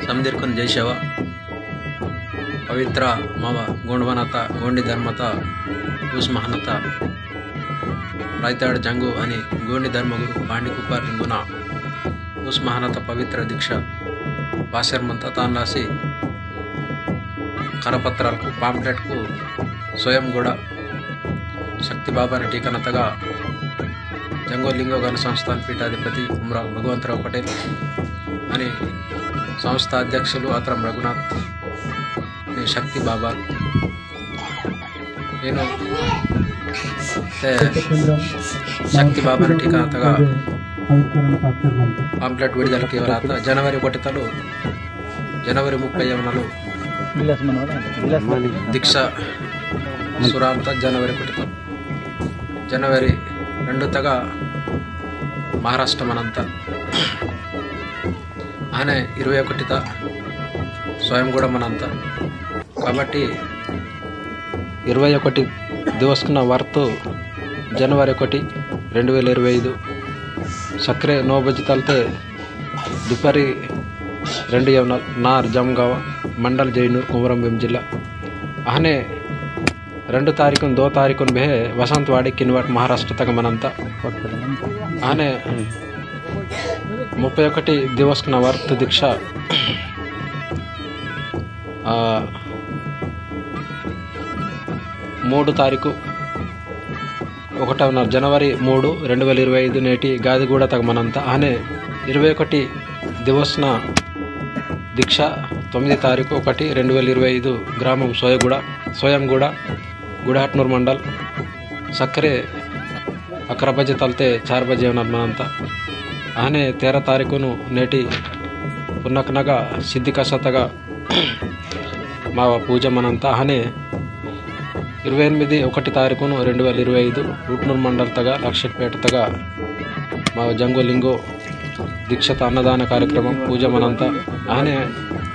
समदीर्कन जय सेवा पवित्र मावा गोंडवनाता गोंडी धर्मता उस महानता रायताड़ जंगू अनि गोंडी धर्मगुरु पांडिकुप्पार लिंगुना उस महानता पवित्र दीक्षा भाषरमंता तानलासी करपत्रालकु पांप्लेट्कु स्वयं गूड शक्ति बाबा टीकनतगा जंगो लिंगो गण संस्थान पीठाधिपति उमरा भगवंतराव पटेल अनि संस्था अध्यक्षुलु आत्रम रघुनाथ शक्ति बाबा ಏನು ಶಕ್ತಿ ಬಾಬಾನ ಠಿಕಾಣತಗ ಪಾಂಪ್ಲೆಟ್ విడుదల కేవಲ ಜನವರಿ 1 ಜನವರಿ 30 దీక్ష సురాంత ಜನವರಿ 1 ಜನವರಿ 2 తగ మహారాష్ట్ర మనంత ఆనే 21 స్వయం కూడా మనంత కాబట్టి 21 ದಿವಸನ ವರ್ತು ಜನವರಿ 1 2025 ಸಕ್ರೆ 9 ಬಜೆ ತಲತೆ दुपारी 2 नार जमगाव मंडल जयनूर कुमरंभीम जिला आने 2 तारीखुन 2 तारीखुन बे वसंतवाड़ी किनवाट महाराष्ट्र तक मनंत आने 31 दिवसನ वर्त दीक्षा 3 तारीखु 1 जनवरी 3 2025 నేటి గాదిగూడ తగమనంత ఆనే 21 దివసన దీక్ష 9 तारीखु 1 2025 గ్రామం సోయంగూడ గుడాట్నూర్ మండల్ సక్కరే 11 बजे तलते 4 बजे మనంత ఆనే 13 तारीखुను నేటి పున్నకనగా సిద్ధికసతగా మా పూజ మనంత ఆనే 28 तारीखुन 2025 रूटनूर मंडल तग लक्षपेट तग मा जंगो लिंगो दीक्षता अन्नदान कार्यक्रम पूजा मनंत आने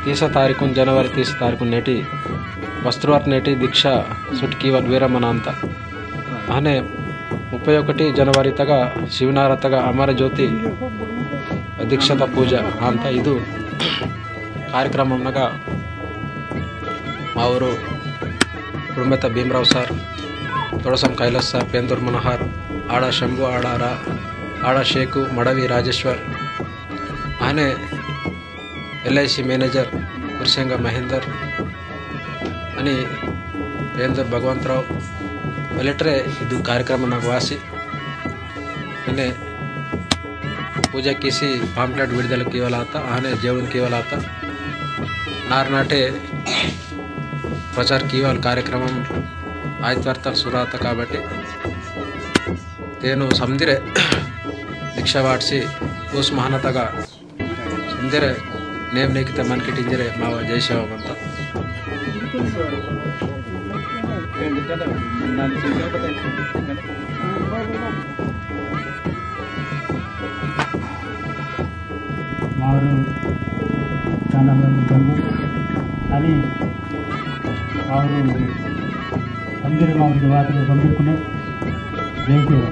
30 तारीखुन जनवरी 30 तारीखुन नेटी वस्त्रवार नेटी दीक्षा सुटकीवल वीर मनंत आने 31 जनवरी तग शिवनार तग अमर ज्योति दीक्षता पूजा अंत इदु कार्यक्रम मा ऊरु कुड़ुंबत भीमराव सर तोड़सम कैलास सर पेंदूर मनोहर आड़ा शंभु आड़ा शेखु मडवी राजेश्वर आने LIC मैनेजर कुरसेंग महेंदर अनि पेंदूर भगवंतराव मिलिटरी इदु कार्यक्रम वासी इन्हें पूजा किसी पांप्लेट विడుదల कीवलाता आने जेवन कीवलाता नारनाटे प्रचार कीवाल कार्यक्रम आयतवार तक सुराता काबट्टी तेनु समदिरे दीक्षा वाट्सी उस महानतगा समदिरे नेम नेकिते मन किटिंजरे माव जय सेवामंत मारू చాలా మంది గంగు అని और मंदिर में वात गंभीर जय सेवा